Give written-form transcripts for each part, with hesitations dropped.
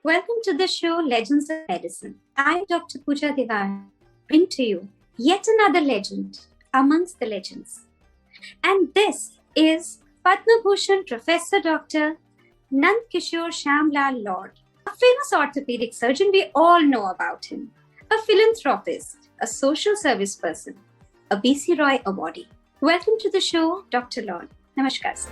Welcome to the show Legends of Medicine. I'm Dr. Puja Dewan, bring to you yet another legend amongst the legends. And this is Padma Bhushan Professor Dr. Nand Kishore Shyamlal Laud, a famous orthopedic surgeon. We all know about him. A philanthropist, a social service person, a B.C. Roy awardee. Welcome to the show, Dr. Laud. Namaskar, sir.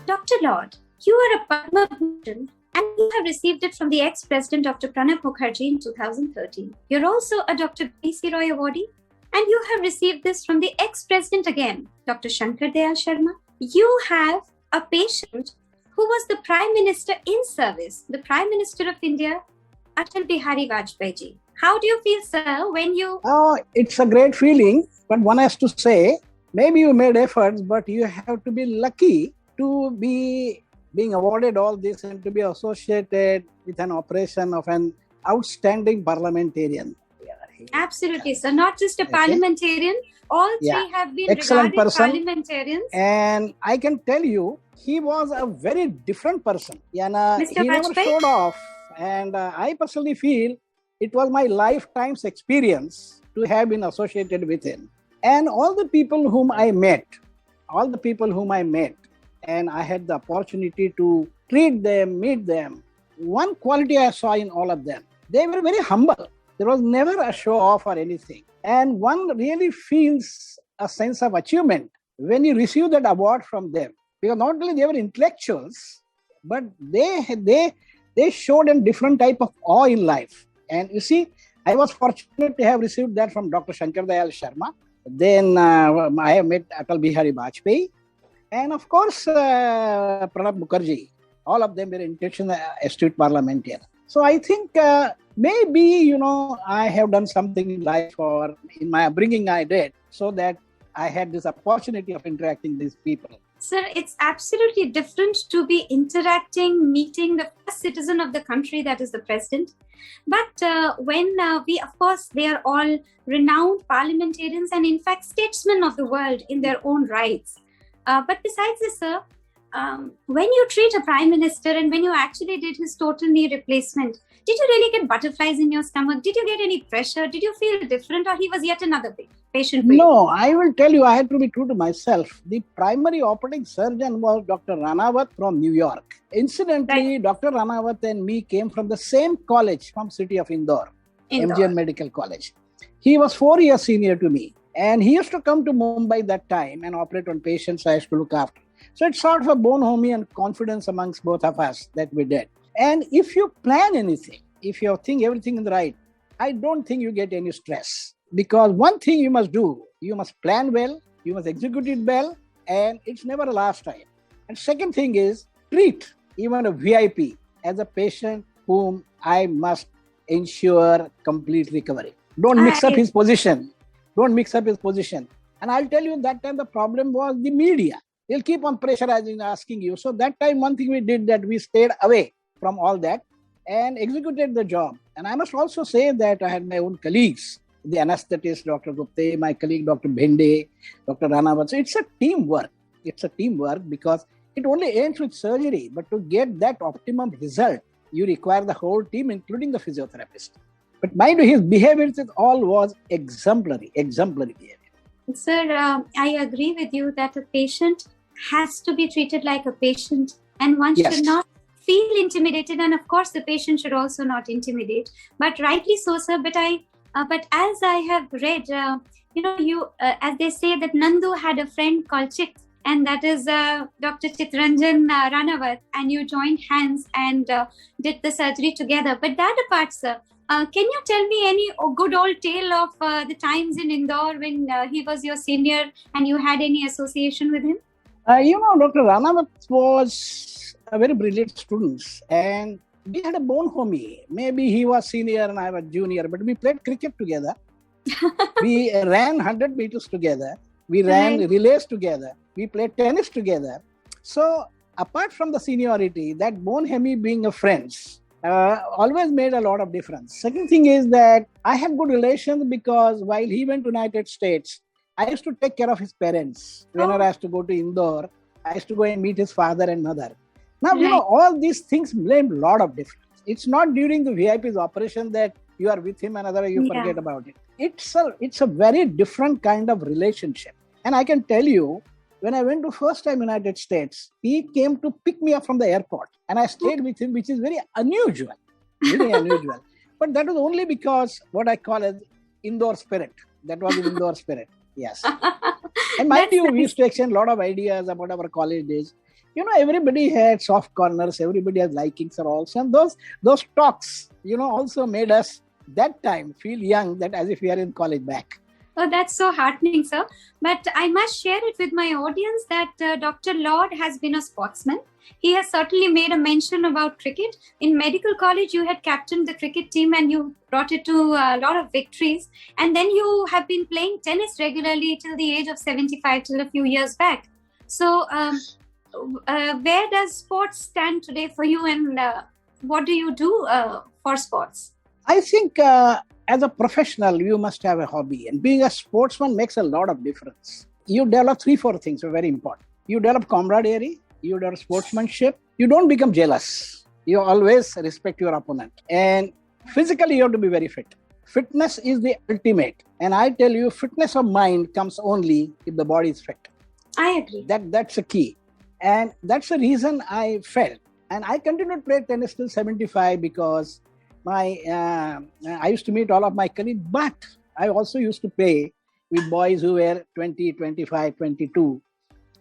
Dr. Laud, you are a Padma Bhushan and you have received it from the ex-president Dr. Pranab Mukherjee in 2013. You're also a Dr. B.C. Roy awardee and you have received this from the ex-president again, Dr. Shankar Dayal Sharma. You have a patient who was the Prime Minister in service, the Prime Minister of India, Atal Bihari Vajpayee ji. How do you feel, sir, when you... Oh, it's a great feeling, but one has to say, maybe you made efforts, but you have to be lucky to be being awarded all this and to be associated with an operation of an outstanding parliamentarian. Absolutely, sir. Not just a parliamentarian, all three have been excellent regarded person. Parliamentarians. And I can tell you, he was a very different person. Mr. He never Vajpayee? showed off. And I personally feel it was my lifetime's experience to have been associated with him. And all the people whom I met, and I had the opportunity to treat them, meet them. One quality I saw in all of them, they were very humble. There was never a show off or anything. And one really feels a sense of achievement when you receive that award from them. Because not only they were intellectuals, but they showed a different type of awe in life. And you see, I was fortunate to have received that from Dr. Shankar Dayal Sharma. Then I have met Atal Bihari Vajpayee. And of course, Pranab Mukherjee, all of them were intellectual, astute parliamentarians. So I think maybe, I have done something in life or in my upbringing I did so that I had this opportunity of interacting with these people. Sir, it's absolutely different to be interacting, meeting the first citizen of the country, that is the president. But when they are all renowned parliamentarians and in fact statesmen of the world in their own rights. But besides this, sir, when you treat a prime minister and when you actually did his total knee replacement, did you really get butterflies in your stomach? Did you get any pressure? Did you feel different or he was yet another patient for you? No, I will tell you, I had to be true to myself. The primary operating surgeon was Dr. Ranawat from New York. Incidentally, right. Dr. Ranawat and me came from the same college from city of Indore. MGM Medical College. He was 4 years senior to me. And he used to come to Mumbai that time and operate on patients I used to look after. So it's sort of a bonhomie and confidence amongst both of us that we did. And if you plan anything, if you think everything is right, I don't think you get any stress. Because one thing you must do, you must plan well, you must execute it well, and it's never a last time. And second thing is, treat even a VIP as a patient whom I must ensure complete recovery. Don't mix up his position. And I'll tell you, that time the problem was the media. They'll keep on pressurizing, asking you. So that time, one thing we did that we stayed away from all that and executed the job. And I must also say that I had my own colleagues, the anesthetist, Dr. Gupte, my colleague, Dr. Bhende, Dr. Ranawat. So it's a teamwork. Because it only ends with surgery. But to get that optimum result, you require the whole team, including the physiotherapist. But mind you, his behavior all was exemplary behavior. Sir, I agree with you that a patient has to be treated like a patient and one should not feel intimidated. And of course, the patient should also not intimidate. But rightly so, sir. But as I have read, as they say that Nandu had a friend called Chit, and that is Dr. Chitranjan Ranawat, and you joined hands and did the surgery together. But that apart, sir, can you tell me any good old tale of the times in Indore when he was your senior and you had any association with him? Dr. Ranawat was a very brilliant student and we had a bonhomie. Maybe he was senior and I was junior, but we played cricket together. We ran 100 meters together. We ran relays together. We played tennis together. So apart from the seniority, that bonhomie being a friends, always made a lot of difference. Second thing is that I have good relations because while he went to United States, I used to take care of his parents. Whenever I used to go to Indore, I used to go and meet his father and mother. Now, all these things blame a lot of difference. It's not during the VIP's operation that you are with him and otherwise you forget about it. It's a very different kind of relationship. And I can tell you, when I went to first time United States, he came to pick me up from the airport and I stayed with him, which is very unusual. Very unusual. But that was only because what I call as Indore spirit. That was the Indore spirit. Yes. And mind you, we used to exchange a lot of ideas about our college days. Everybody had soft corners, everybody has likings or also. And those talks, also made us that time feel young, that as if we are in college back. Oh, that's so heartening, sir. But I must share it with my audience that Dr. Laud has been a sportsman. He has certainly made a mention about cricket. In medical college, you had captained the cricket team and you brought it to a lot of victories. And then you have been playing tennis regularly till the age of 75, till a few years back. So where does sports stand today for you, and what do you do for sports? I think as a professional, you must have a hobby. And being a sportsman makes a lot of difference. You develop 3-4 things are very important. You develop camaraderie. You develop sportsmanship. You don't become jealous. You always respect your opponent. And physically, you have to be very fit. Fitness is the ultimate. And I tell you, fitness of mind comes only if the body is fit. I agree. That's the key. And that's the reason I felt. And I continued to play tennis till 75 because I used to meet all of my colleagues, but I also used to play with boys who were 20, 25, 22.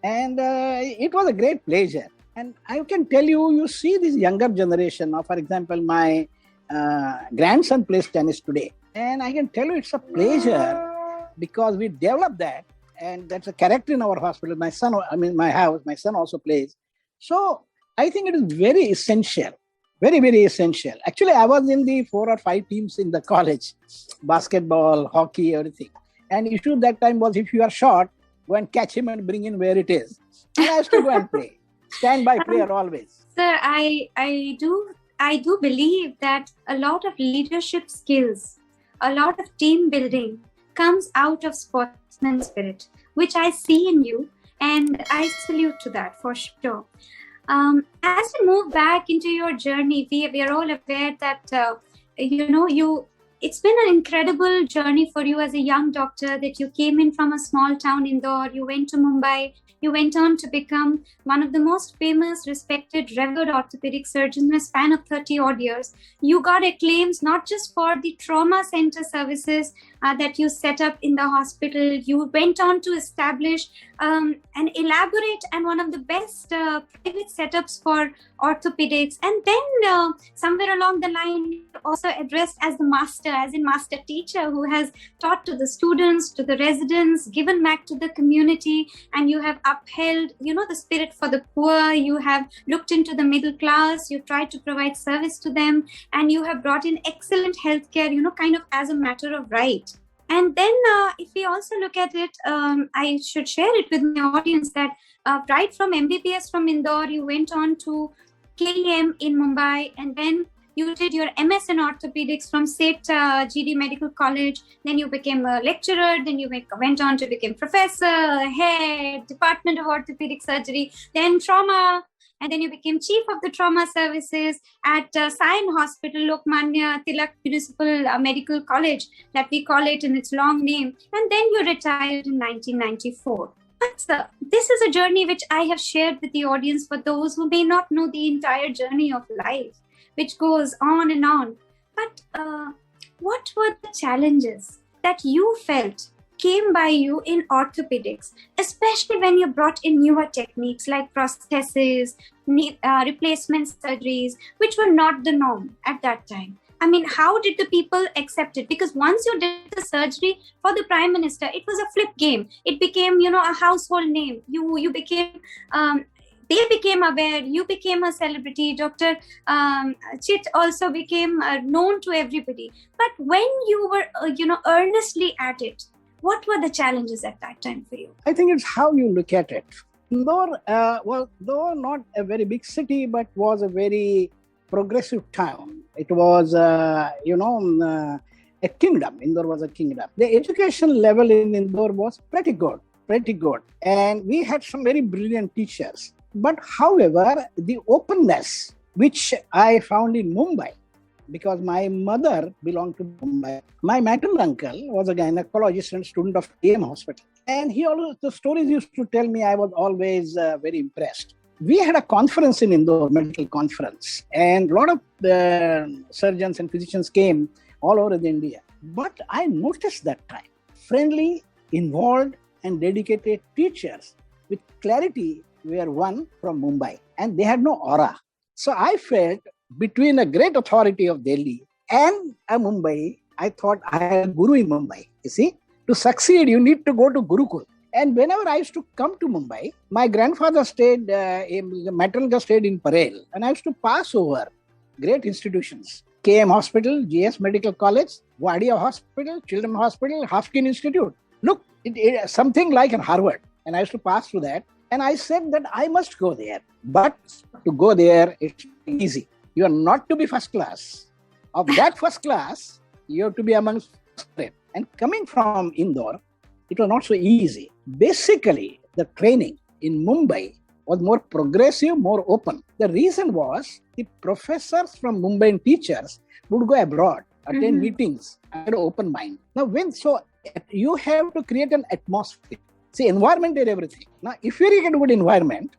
And it was a great pleasure. And I can tell you, you see this younger generation. Now, for example, my grandson plays tennis today. And I can tell you it's a pleasure because we developed that. And that's a character in our hospital. My son also plays. So I think it is very essential. Very, very essential. Actually, I was in the 4 or 5 teams in the college. Basketball, hockey, everything. And issue that time was if you are short, go and catch him and bring in where it is. And I used to go and play. Stand by player always. Sir, I do believe that a lot of leadership skills, a lot of team building comes out of sportsman spirit, which I see in you. And I salute to that for sure. As we move back into your journey, we are all aware that, it's been an incredible journey for you as a young doctor, that you came in from a small town in Indore, you went to Mumbai, you went on to become one of the most famous, respected, revered orthopedic surgeons in a span of 30 odd years. You got acclaims not just for the trauma center services that you set up in the hospital. You went on to establish an elaborate and one of the best private setups for orthopedics. And then somewhere along the line, also addressed as the master, as in master teacher, who has taught to the students, to the residents, given back to the community, and you have upheld, the spirit for the poor. You have looked into the middle class. You tried to provide service to them, and you have brought in excellent healthcare, kind of as a matter of right. And then if we also look at it, I should share it with my audience that right from MBBS from Indore, you went on to KEM in Mumbai, and then you did your MS in orthopedics from State GD Medical College. Then you became a lecturer. Then you went on to become professor, head, Department of Orthopedic Surgery, then trauma. And then you became chief of the trauma services at Sion Hospital, Lokmanya Tilak Municipal Medical College, that we call it in its long name. And then you retired in 1994. But this is a journey which I have shared with the audience for those who may not know the entire journey of life, which goes on and on. But what were the challenges that you felt came by you in orthopedics, especially when you brought in newer techniques like prosthesis, replacement surgeries, which were not the norm at that time? I mean, how did the people accept it? Because once you did the surgery for the Prime Minister, it was a flip game. It became, a household name. You became... they became aware, you became a celebrity, Dr. Chit also became known to everybody. But when you were, earnestly at it, what were the challenges at that time for you? I think it's how you look at it. Indore, though not a very big city, but was a very progressive town. It was, a kingdom. Indore was a kingdom. The education level in Indore was pretty good. And we had some very brilliant teachers. But however, the openness, which I found in Mumbai, because my mother belonged to Mumbai. My maternal uncle was a gynecologist and student of DM hospital. And he always, the stories used to tell me, I was always very impressed. We had a conference in Indore, medical conference, and a lot of surgeons and physicians came all over India. But I noticed that time, friendly, involved, and dedicated teachers with clarity were one from Mumbai, and they had no aura. So I felt between a great authority of Delhi and a Mumbai, I thought I had a guru in Mumbai. You see, to succeed, you need to go to Gurukul. And whenever I used to come to Mumbai, my grandfather stayed, maternal stayed in Parel, and I used to pass over great institutions. KM Hospital, GS Medical College, Wadia Hospital, Children's Hospital, Hopkins Institute. Look, it something like in Harvard. And I used to pass through that. And I said that I must go there. But to go there, it's easy. You are not to be first class. Of that first class, you have to be amongst first. And coming from Indore, it was not so easy. Basically, the training in Mumbai was more progressive, more open. The reason was the professors from Mumbai and teachers would go abroad, attend meetings, and open mind. Now, you have to create an atmosphere. See, environment is everything. Now, if you get a good environment,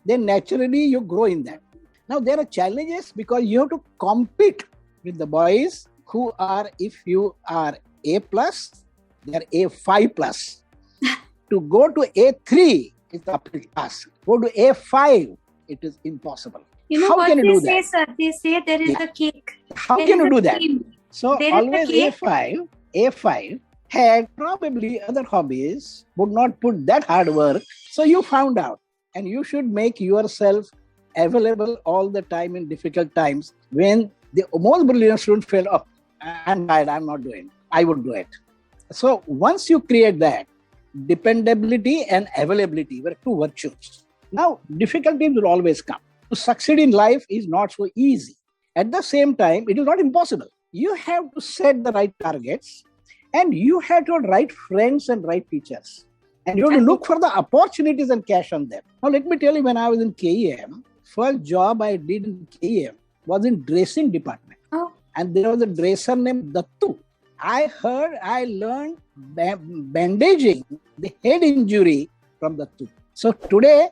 then naturally you grow in that. Now, there are challenges because you have to compete with the boys who are, if you are A+, they are A5+. To go to A3 is the uphill task. Go to A5, it is impossible. You know what they say, sir? They say there is a cake. How can you do that? So always A5 had probably other hobbies, would not put that hard work. So you found out, and you should make yourself available all the time in difficult times when the most brilliant student felt, oh, I'm tired, I'm not doing it. I would do it. So once you create that, dependability and availability were two virtues. Now, difficulties will always come. To succeed in life is not so easy. At the same time, it is not impossible. You have to set the right targets, and you have to have right friends and right teachers. And you have to look for the opportunities and cash on them. Now, let me tell you, when I was in KEM, first job I did in KEM was in dressing department. Oh. And there was a dresser named Dattu. I learned bandaging the head injury from Dattu. So today,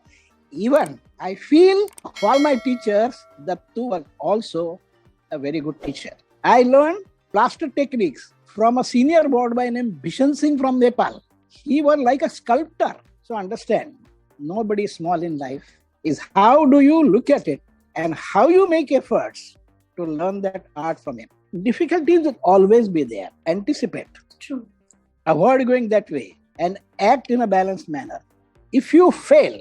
even I feel for my teachers, Dattu was also a very good teacher. I learned plaster techniques from a senior board by name Bishan Singh from Nepal. He was like a sculptor. So understand, nobody is small in life. Is how do you look at it and how you make efforts to learn that art from him. Difficulties will always be there. Anticipate. True. Avoid going that way and act in a balanced manner. If you fail,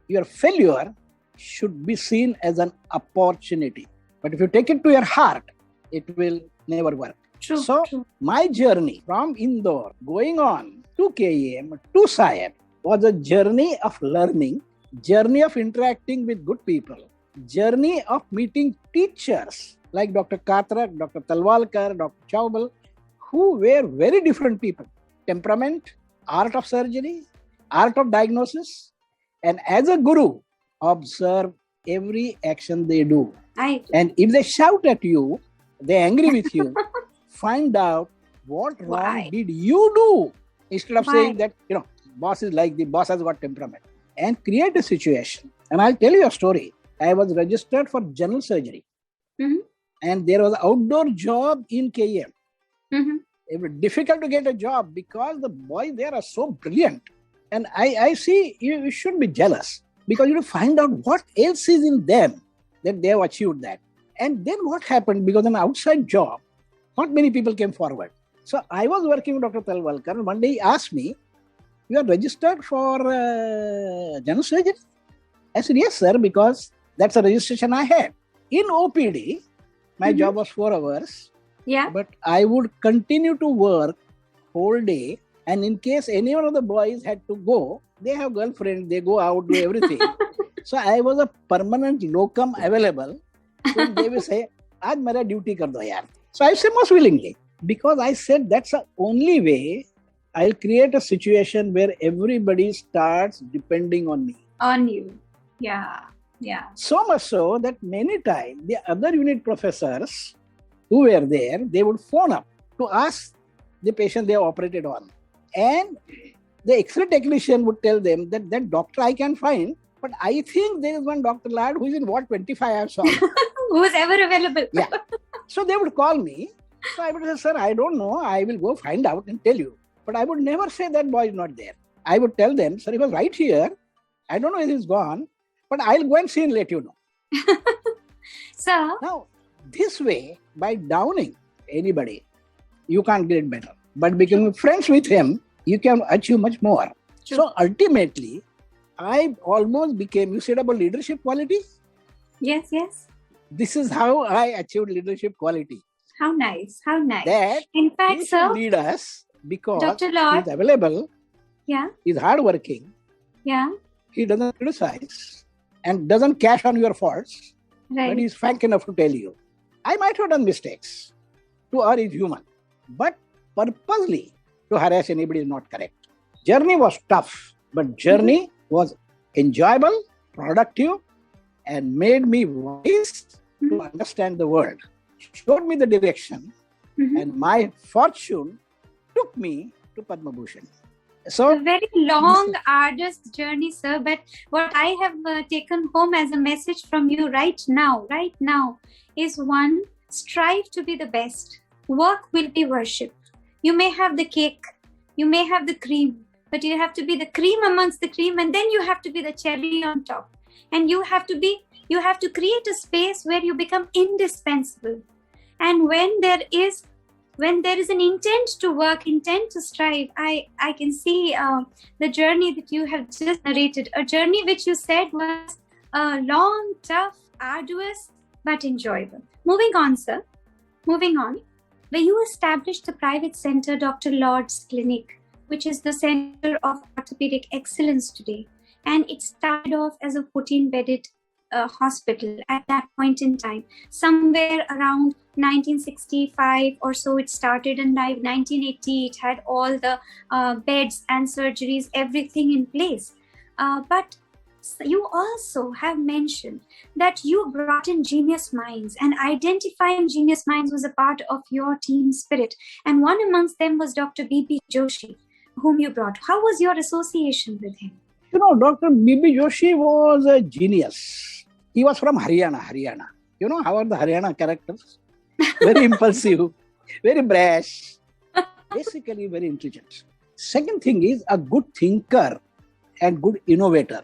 your failure should be seen as an opportunity. But if you take it to your heart, it will never work. True. My journey from Indore going on to KEM to SIAM was a journey of learning, journey of interacting with good people, journey of meeting teachers like Dr. Katrak, Dr. Talwalkar, Dr. Chaubal, who were very different people. Temperament, art of surgery, art of diagnosis, and as a guru, observe every action they do. And if they shout at you, they're angry with you, find out what wrong did you do. Instead of saying that, boss is like the boss has got temperament. And create a situation. And I'll tell you a story. I was registered for general surgery. And there was an outdoor job in KEM. It was difficult to get a job because the boys there are so brilliant. And I see you should be jealous because you find out what else is in them that they have achieved that. And then what happened, because an outside job, not many people came forward. So I was working with Dr. Talwalkar, and one day he asked me, you are registered for general surgery? I said, yes, sir, because that's a registration I had. In OPD, my job was 4 hours. Yeah. But I would continue to work whole day. And in case any one of the boys had to go, they have girlfriend, they go out, do everything. So I was a permanent locum available. So they will say, aaj mera duty kar do yaar. So I say most willingly. Because I said that's the only way I'll create a situation where everybody starts depending on me. On you. Yeah. Yeah. So much so that many times the other unit professors who were there, they would phone up to ask the patient they have operated on. And the X-ray technician would tell them that that doctor I can find, but I think there is one Dr. Laud who is in Ward 25 I have saw. Who's ever available. Yeah. So they would call me. So I would say, sir, I don't know. I will go find out and tell you. But I would never say that boy is not there. I would tell them, sir, he was right here. I don't know if he's gone, but I'll go and see and let you know. So Now, this way, by downing anybody, you can't get better. But becoming friends with him, you can achieve much more. True. So ultimately, I almost became, you said about leadership quality? yes. This is how I achieved leadership quality. How nice. How nice. That In he fact, should sir, lead us because Dr. he Laud. is available, Yeah. he's hardworking, Yeah. he doesn't criticize and doesn't cash on your faults, but Right. he's frank enough to tell you. I might have done mistakes. To err is human. But purposely to harass anybody is not correct. Journey was tough, but journey was enjoyable, productive, and made me wise to understand the world. Showed me the direction, Mhm. and my fortune took me to Padma Bhushan. A So, very long, arduous journey, sir. But what I have taken home as a message from you right now, is one, strive to be the best. Work will be worship. You may have the cake, you may have the cream, but you have to be the cream amongst the cream, and then you have to be the cherry on top. And you have to create a space where you become indispensable. And when there is an intent to work, intent to strive, I can see the journey that you have just narrated, a journey which you said was long, tough, arduous, but enjoyable. Moving on, sir. Moving on. Where you established the private center, Dr. Laud's Clinic, which is the center of orthopedic excellence today. And it started off as a 14-bedded hospital at that point in time. Somewhere around 1965 or so it started, and by 1980 it had all the beds and surgeries, everything in place. But you also have mentioned that you brought in genius minds, and identifying genius minds was a part of your team spirit. And one amongst them was Dr. B.B. Joshi, whom you brought. How was your association with him? you know, Dr. B.B. Joshi was a genius. He was from Haryana. You know, how are the Haryana characters? Very impulsive, very brash, basically very intelligent. Second thing is a good thinker and good innovator.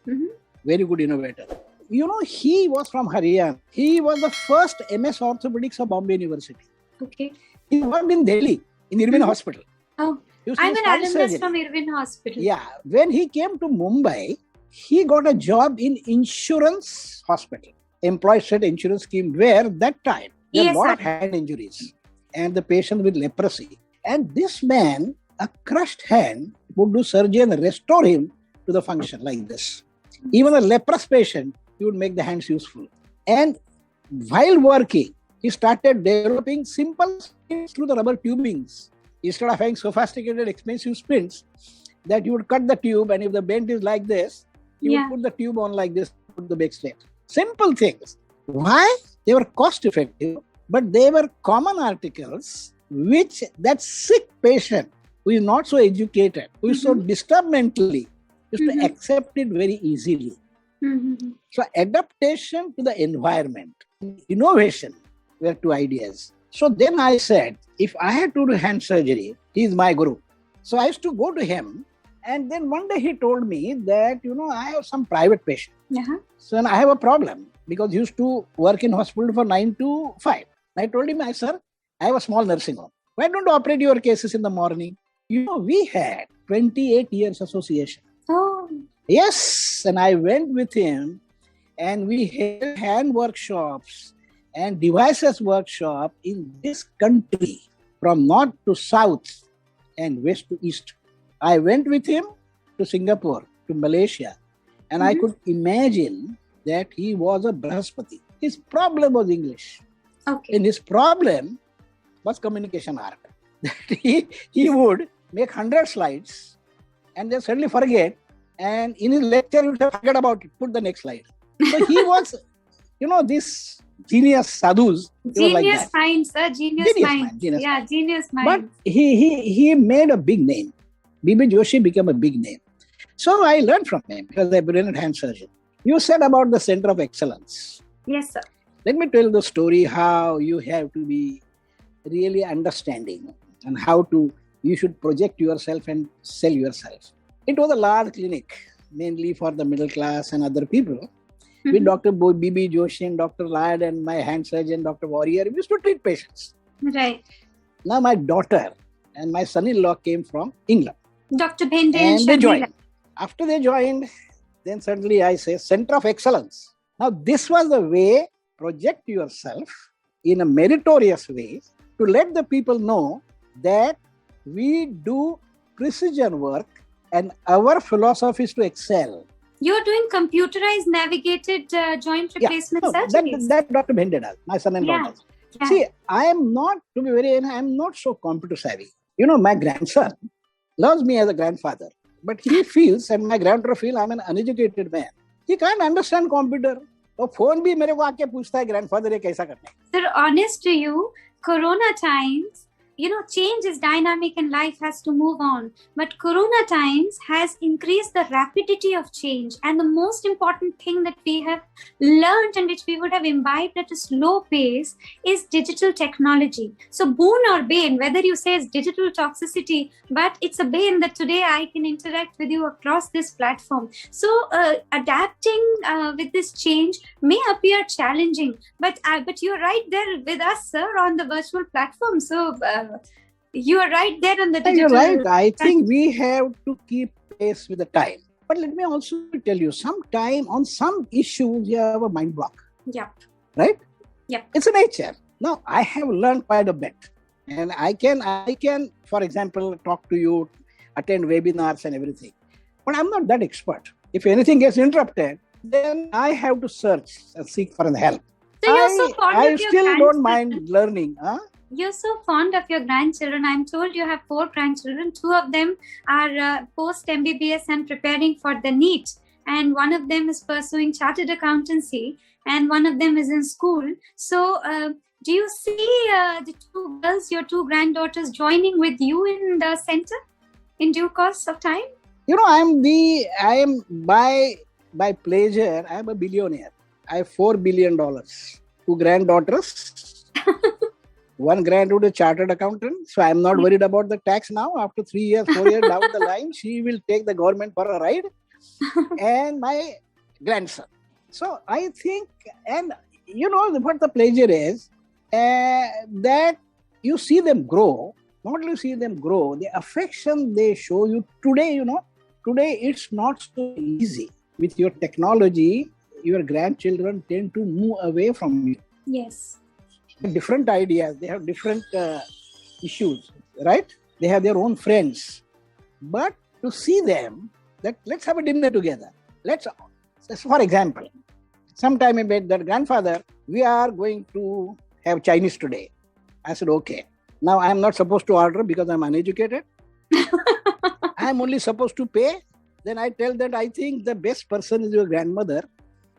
Mm-hmm. Very good innovator. You know, he was from Haryana. He was the first MS Orthopedics of Bombay University. Okay. He worked in Delhi, in Irvine Hospital. Oh, He used to I'm do an spine alumnus surgery. from Irvine Hospital. Yeah. When he came to Mumbai, he got a job in insurance hospital, employee state insurance scheme, where that time there were a lot of hand injuries and the patient with leprosy. And this man, a crushed hand, would do surgery and restore him to the function like this. Even a leprous patient, he would make the hands useful. And while working, he started developing simple sprints through the rubber tubings. Instead of having sophisticated, expensive sprints, that you would cut the tube, and if the bend is like this, you would put the tube on like this, put the back straight. Simple things. Why? They were cost effective, but they were common articles which that sick patient who is not so educated, who is so disturbed mentally, is to accept it very easily. Mm-hmm. So adaptation to the environment, innovation were two ideas. So then I said, if I had to do hand surgery, he is my guru. So I used to go to him, and then one day he told me that, you know, I have some private patient. So then I have a problem because he used to work in hospital for 9 to 5. I told him, sir, I have a small nursing home. Why don't you operate your cases in the morning? You know, we had 28 years association. Oh. Yes, and I went with him, and we held hand workshops and devices workshop in this country from north to south and west to east. I went with him to Singapore, to Malaysia, and I could imagine that he was a Brahaspati. His problem was English. Okay. In his problem, was communication art. he would make 100 slides and then suddenly forget, and in his lecture he would have forget about it, put the next slide. So he was, this genius sadhus. Genius minds, sir. Genius minds. Yeah, genius minds. But he made a big name. B.B. Joshi became a big name. So I learned from him because I'm a brilliant hand surgeon. You said about the Center of Excellence. Yes, sir. Let me tell the story how you have to be really understanding and how you should project yourself and sell yourself. It was a large clinic, mainly for the middle class and other people. With Dr. B.B. Joshi and Dr. Laud and my hand surgeon, Dr. Warrior, we used to treat patients. Right. Now my daughter and my son-in-law came from England. Dr. Bhende and they joined. After they joined, then suddenly I say, Center of Excellence. Now this was the way, project yourself in a meritorious way to let the people know that we do precision work and our philosophy is to excel. You're doing computerized navigated joint replacement surgeries. That Dr. Bhende does, my son-in-law does. Yeah. See, I am not so computer savvy. My grandson loves me as a grandfather, but he feels, and my granddaughter feels, I'm an uneducated man. He can't understand computer. तो phone भी मेरे को आके पूछता है grandfather ये कैसा करना है. Sir, honest to you, Corona times, change is dynamic and life has to move on. But Corona times has increased the rapidity of change. And the most important thing that we have learned and which we would have imbibed at a slow pace is digital technology. So boon or bane, whether you say it's digital toxicity, but it's a bane that today I can interact with you across this platform. So adapting with this change may appear challenging, but you're right there with us, sir, on the virtual platform. So you are right there on the digital. You're right. I think we have to keep pace with the time. But let me also tell you, sometime on some issues, you have a mind block. Yep. Right? Yep. It's a nature. Now, I have learned quite a bit. And I can, for example, talk to you, attend webinars and everything. But I'm not that expert. If anything gets interrupted, then I have to search and seek for help. So you're so fond of your still don't mind learning. Huh? You're so fond of your grandchildren. I'm told you have 4 grandchildren. 2 of them are post MBBS and preparing for the NEET. And one of them is pursuing chartered accountancy. And one of them is in school. So do you see the 2 girls, your 2 granddaughters, joining with you in the center in due course of time? I am by pleasure, I am a billionaire. I have $4 billion. 2 granddaughters. 1 granddaughter is a chartered accountant. So I am not worried about the tax now. After 3 years, 4 years down the line, she will take the government for a ride. And my grandson. So I think, and what the pleasure is, that you see them grow. Not only see them grow, the affection they show you today, today it's not so easy. With your technology, your grandchildren tend to move away from you. Yes. Different ideas, they have different issues, right? They have their own friends. But to see them, let's have a dinner together. For example, sometime I met that grandfather, we are going to have Chinese today. I said, okay. Now I am not supposed to order because I'm uneducated. I am only supposed to pay. Then I tell that I think the best person is your grandmother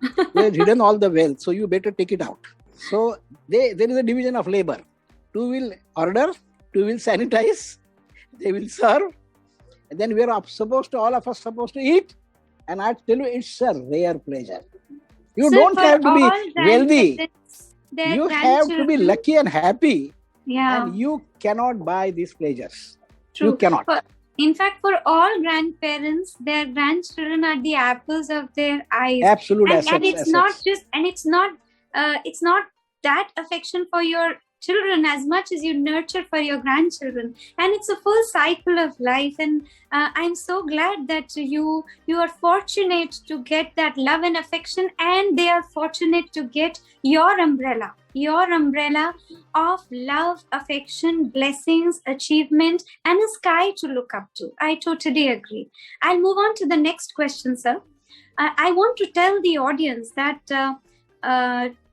who has hidden all the wealth. So you better take it out. So there is a division of labor. 2 will order, 2 will sanitize, they will serve. And then we are all of us supposed to eat. And I tell you, it's a rare pleasure. You don't have to be wealthy. You have to be lucky and happy. Yeah. And you cannot buy these pleasures. True. You cannot. In fact, for all grandparents, their grandchildren are the apples of their eyes. Absolute assets. And it's not that affection for your children as much as you nurture for your grandchildren. And it's a full cycle of life. And I'm so glad that you are fortunate to get that love and affection, and they are fortunate to get your umbrella of love, affection, blessings, achievement, and a sky to look up to. I totally agree. I'll move on to the next question, sir. I want to tell the audience that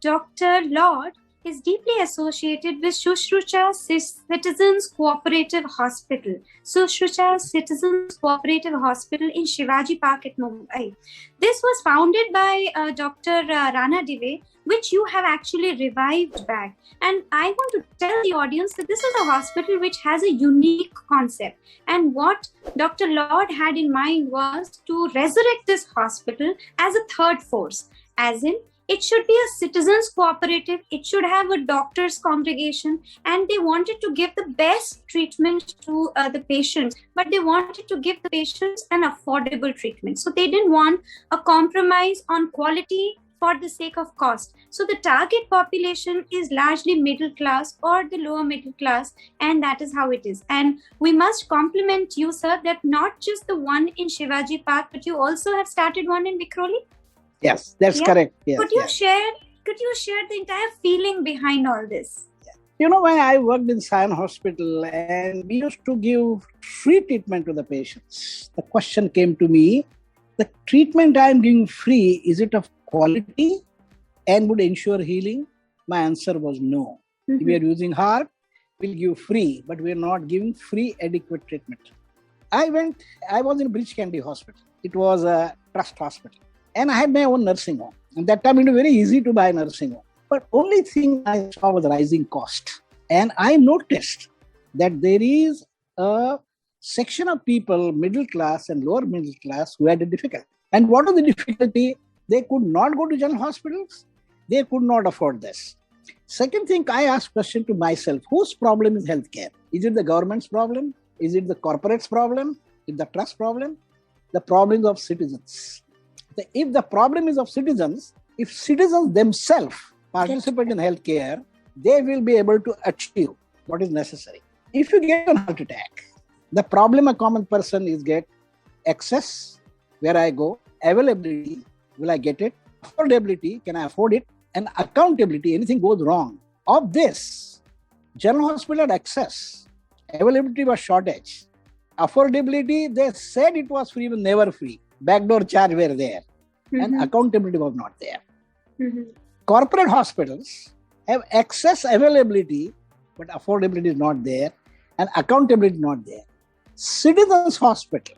Dr. Laud is deeply associated with Sushruta Citizens Cooperative Hospital. Sushruta Citizens Cooperative Hospital in Shivaji Park at Mumbai. This was founded by Dr. Rana Deve, which you have actually revived back. And I want to tell the audience that this is a hospital which has a unique concept. And what Dr. Laud had in mind was to resurrect this hospital as a third force, as in it should be a citizens cooperative, it should have a doctor's congregation, and they wanted to give the best treatment to the patients, but they wanted to give the patients an affordable treatment. So they didn't want a compromise on quality for the sake of cost. So the target population is largely middle class or the lower middle class, and that is how it is. And we must compliment you, sir, that not just the one in Shivaji Park, but you also have started one in Vikhroli. Yes, that's correct. Yes, Could you share the entire feeling behind all this? You know, when I worked in Sion Hospital and we used to give free treatment to the patients, the question came to me, the treatment I am giving free, is it of quality and would ensure healing? My answer was no. If we are using heart, we'll give free, but we are not giving free adequate treatment. I was in Bridge Candy Hospital. It was a trust hospital. And I had my own nursing home. And that time it was very easy to buy a nursing home. But only thing I saw was rising cost. And I noticed that there is a section of people, middle class and lower middle class, who had a difficulty. And what was the difficulty? They could not go to general hospitals. They could not afford this. Second thing, I asked question to myself, whose problem is healthcare? Is it the government's problem? Is it the corporate's problem? Is it the trust problem? The problem of citizens. If the problem is of citizens, if citizens themselves participate in healthcare, they will be able to achieve what is necessary. If you get a heart attack, the problem a common person is get access, where I go, availability, will I get it, affordability, can I afford it, and accountability, anything goes wrong. Of this, general hospital had access, availability was shortage, affordability, they said it was free, but never free. Backdoor charge were there, and accountability was not there. Corporate hospitals have access, availability, but affordability is not there, and accountability is not there. Citizens hospital,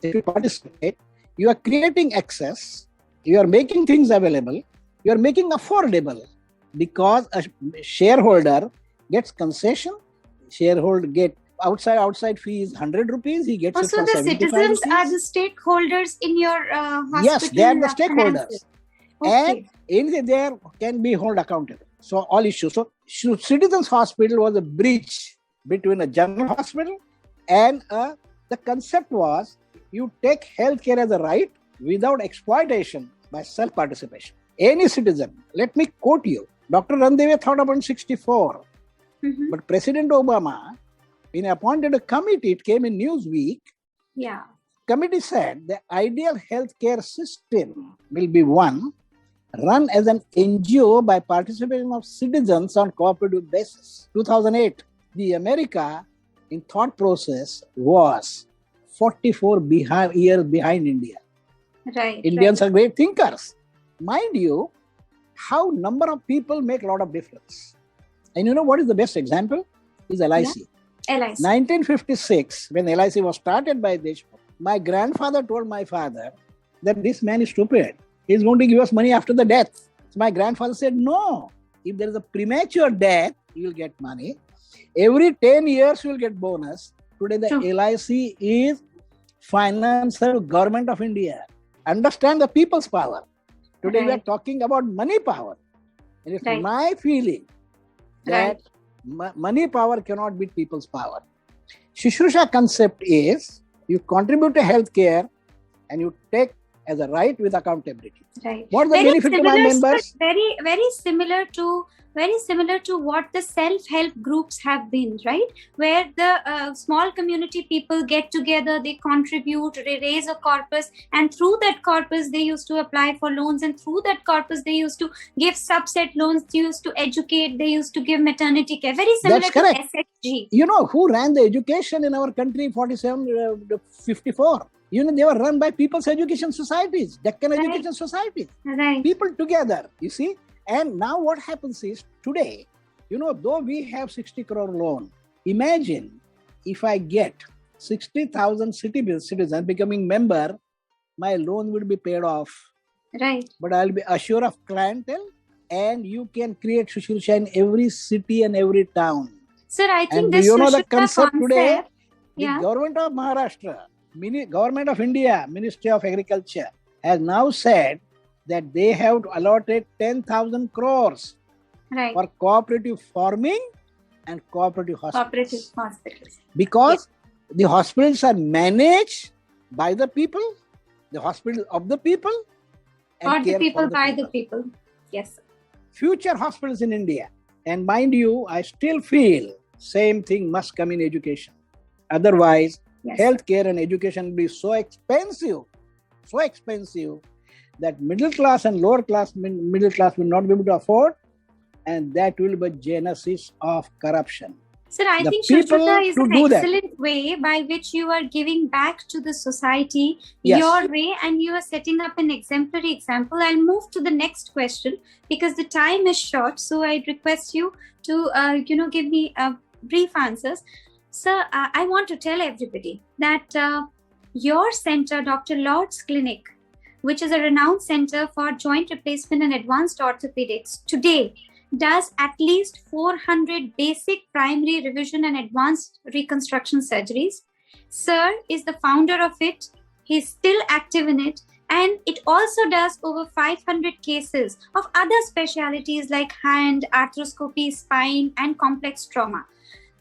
if you participate, you are creating access, you are making things available, you are making affordable, because a shareholder gets concession, shareholder get outside fee is 100 rupees, he gets it for 75 the citizens rupees. Are the stakeholders in your hospital? Yes, they are the stakeholders. Okay. And anything there can be held accountable. So all issues. So Citizens Hospital was a bridge between a general hospital and the concept was you take healthcare as a right without exploitation by self-participation. Any citizen, let me quote you, Dr. Randeve thought about 64, but President Obama, when he appointed a committee, it came in Newsweek. Yeah. Committee said the ideal healthcare system will be one run as an NGO by participation of citizens on cooperative basis. 2008, the America in thought process was 44 years behind India. Right. Indians are great thinkers. Mind you, how number of people make a lot of difference. And you know what is the best example? Is LIC. Yeah. LIC. 1956, when LIC was started by Deshmukh, my grandfather told my father that this man is stupid. He's going to give us money after the death. So my grandfather said, no, if there is a premature death, you will get money. Every 10 years, you will get bonus. Today, the LIC is financial government of India. Understand the people's power. Today, we are talking about money power. And it's my feeling that money power cannot beat people's power. Shushruta concept is you contribute to healthcare and you take as a right with accountability. Right. What is the benefit to my members? Very similar to what the self-help groups have been, right? Where the small community people get together, they contribute, they raise a corpus, and through that corpus, they used to apply for loans, and through that corpus, they used to give subset loans, they used to educate, they used to give maternity care. Very similar to SHG. You know who ran the education in our country 47-54? You know, they were run by People's Education Societies, Deccan Education Societies. Right. People together, you see. And now what happens is today, though we have 60 crore loan, imagine if I get 60,000 citizens becoming member, my loan will be paid off. Right. But I'll be assured of clientele, and you can create Shushruksha in every city and every town. Sir, I think and this the concept today, yeah. the government of Maharashtra, government of India, Ministry of Agriculture has now said that they have allotted 10,000 crores for cooperative farming and cooperative hospitals. Because the hospitals are managed by the people, the hospital of the people, and the people by the people. Yes, sir. Future hospitals in India. And mind you, I still feel same thing must come in education. Otherwise, healthcare and education will be so expensive that middle class and lower class, middle class will not be able to afford, and that will be genesis of corruption. Sir, I think Shushruksha is an excellent way by which you are giving back to the society your way, and you are setting up an exemplary example. I'll move to the next question because the time is short. So I request you to, give me brief answers. Sir, I want to tell everybody that your center, Dr. Laud's Clinic, which is a renowned center for joint replacement and advanced orthopedics, today does at least 400 basic, primary, revision and advanced reconstruction surgeries. Sir is the founder of it. He's still active in it. And it also does over 500 cases of other specialties like hand, arthroscopy, spine, and complex trauma.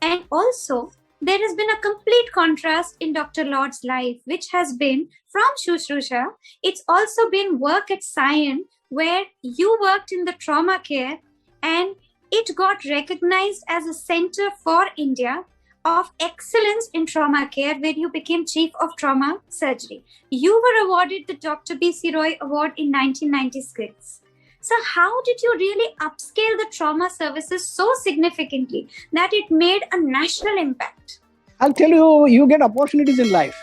And also, there has been a complete contrast in Dr. Laud's life, which has been from Shushruksha. It's also been work at Sion, where you worked in the trauma care, and it got recognized as a center for India of excellence in trauma care, where you became chief of trauma surgery. You were awarded the Dr. B.C. Roy Award in 1996. So how did you really upscale the trauma services so significantly that it made a national impact? I'll tell you, you get opportunities in life.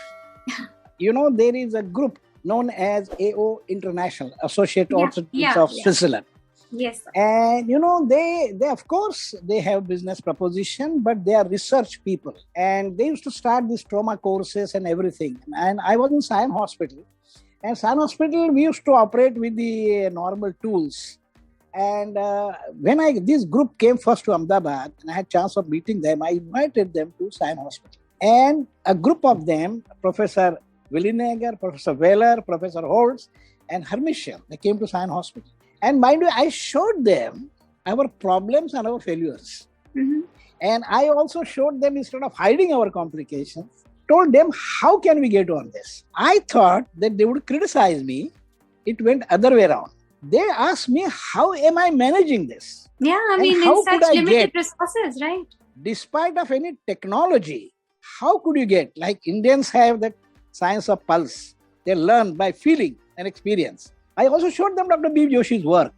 There is a group known as AO International, Associate Orthopedics of Switzerland. Yes, sir. And they of course they have business proposition, but they are research people, and they used to start these trauma courses and everything. And I was in Sion Hospital, and Sion Hospital we used to operate with the normal tools. And when this group came first to Ahmedabad, and I had chance of meeting them, I invited them to Sion Hospital. And a group of them, Professor Willineger, Professor Weller, Professor Holtz, and Hermitian, they came to Sion Hospital. And mind you, I showed them our problems and our failures. Mm-hmm. And I also showed them, instead of hiding our complications, told them how can we get on this. I thought that they would criticize me. It went other way around. They asked me, how am I managing this? Yeah, I mean, in such limited resources, right? Despite of any technology, how could you get? Like Indians have that science of pulse. They learn by feeling and experience. I also showed them Dr. B. Joshi's work,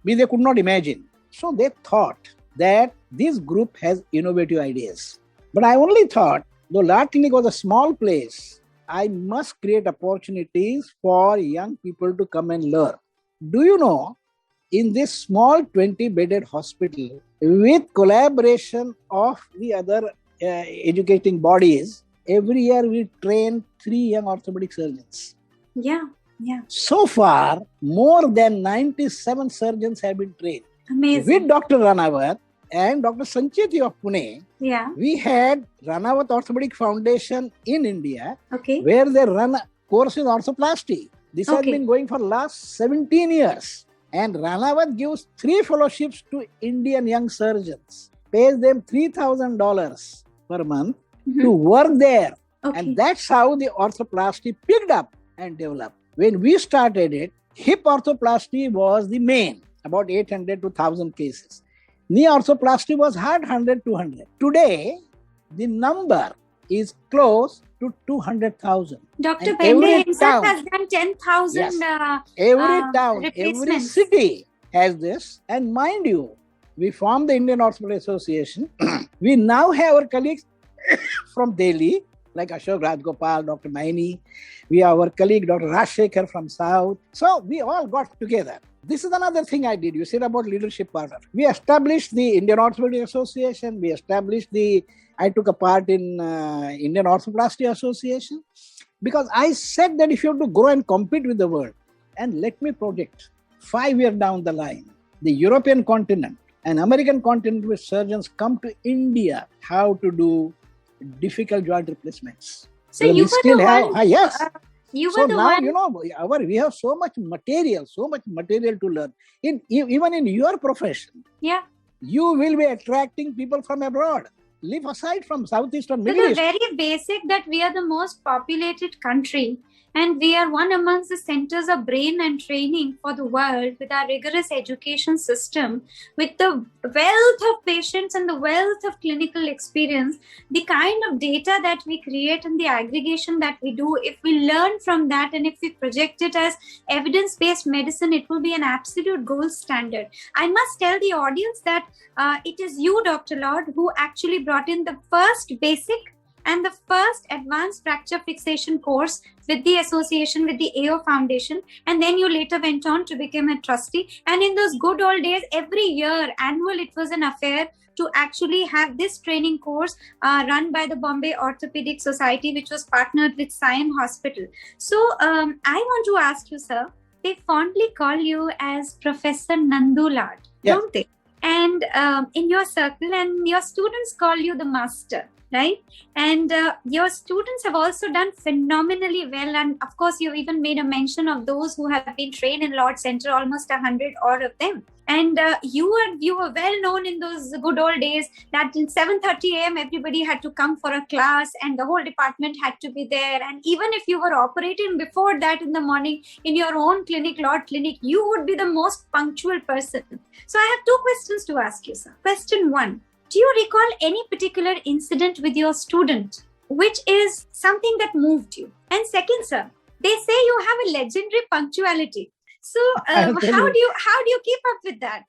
which they could not imagine. So they thought that this group has innovative ideas. But I only thought, though Laud Clinic was a small place, I must create opportunities for young people to come and learn. Do you know, in this small 20-bedded hospital, with collaboration of the other educating bodies, every year we train 3 young orthopedic surgeons. Yeah. So far, more than 97 surgeons have been trained. Amazing. With Dr. Ranawat and Dr. Sancheti of Pune, we had Ranawat Orthopedic Foundation in India, where they run a course in orthoplasty. This has been going for last 17 years. And Ranawat gives 3 fellowships to Indian young surgeons, pays them $3,000 per month to work there. And that's how the orthoplasty picked up and developed. When we started it, hip orthoplasty was the main, about 800 to 1,000 cases. Knee orthoplasty was hard 100, 200. Today, the number is close to 200,000. Dr. Bende himself has done 10,000 every town, every city has this. And mind you, we formed the Indian Orthopedic Association. We now have our colleagues from Delhi, like Ashok Rajgopal, Dr. Maini. We have our colleague, Dr. Rajshekhar from South. So we all got together. This is another thing I did. You said about leadership part. We established the Indian Orthopedics Association. I took a part in Indian Orthoplasty Association, because I said that if you have to grow and compete with the world, and let me project 5 years down the line, the European continent and American continent with surgeons come to India how to do difficult joint replacements. So you were the one. Yes. You were the one. You know, we have so much material to learn. Even in your profession, yeah, you will be attracting people from abroad. Leave aside from Southeast or Middle East. The very basic that we are the most populated country, and we are one amongst the centers of brain and training for the world with our rigorous education system, with the wealth of patients and the wealth of clinical experience, the kind of data that we create and the aggregation that we do, if we learn from that and if we project it as evidence-based medicine, it will be an absolute gold standard. I must tell the audience that it is you, Dr. Laud, who actually brought in the first basic and the first advanced fracture fixation course with the association with the AO Foundation. And then you later went on to become a trustee. And in those good old days, every year, annual, it was an affair to actually have this training course run by the Bombay Orthopedic Society, which was partnered with Sion Hospital. So I want to ask you, sir, they fondly call you as Professor Nandu Laud, don't they? And in your circle, and your students call you the master. Right? And your students have also done phenomenally well. And of course, you even made a mention of those who have been trained in Laud Center, almost 100 odd of them. And you were well known in those good old days that in 7:30 a.m. everybody had to come for a class and the whole department had to be there. And even if you were operating before that in the morning in your own clinic, Laud Clinic, you would be the most punctual person. So I have two questions to ask you, sir. Question one. Do you recall any particular incident with your student, which is something that moved you? And second, sir, they say you have a legendary punctuality. So how do you keep up with that?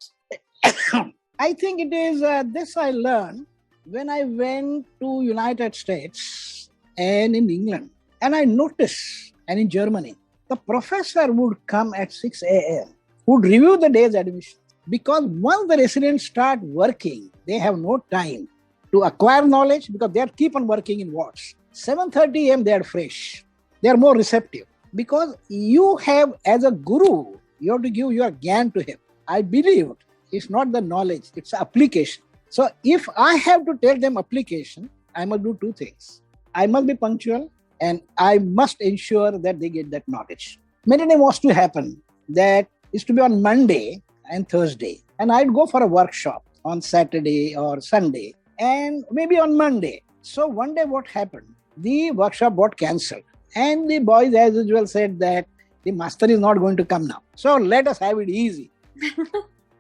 I think it is this I learned when I went to United States and in England. And I noticed, and in Germany, the professor would come at 6 a.m., would review the day's admission. Because once the residents start working, they have no time to acquire knowledge because they keep on working in wards. 7:30 a.m. they are fresh. They are more receptive. Because you have, as a guru, you have to give your gyan to him. I believe it's not the knowledge, it's application. So if I have to tell them application, I must do two things. I must be punctual and I must ensure that they get that knowledge. Many times what's to happen, that is to be on Monday and Thursday, and I'd go for a workshop on Saturday or Sunday and maybe on Monday. So one day what happened, the workshop got cancelled and the boys as usual said that the master is not going to come now, so let us have it easy.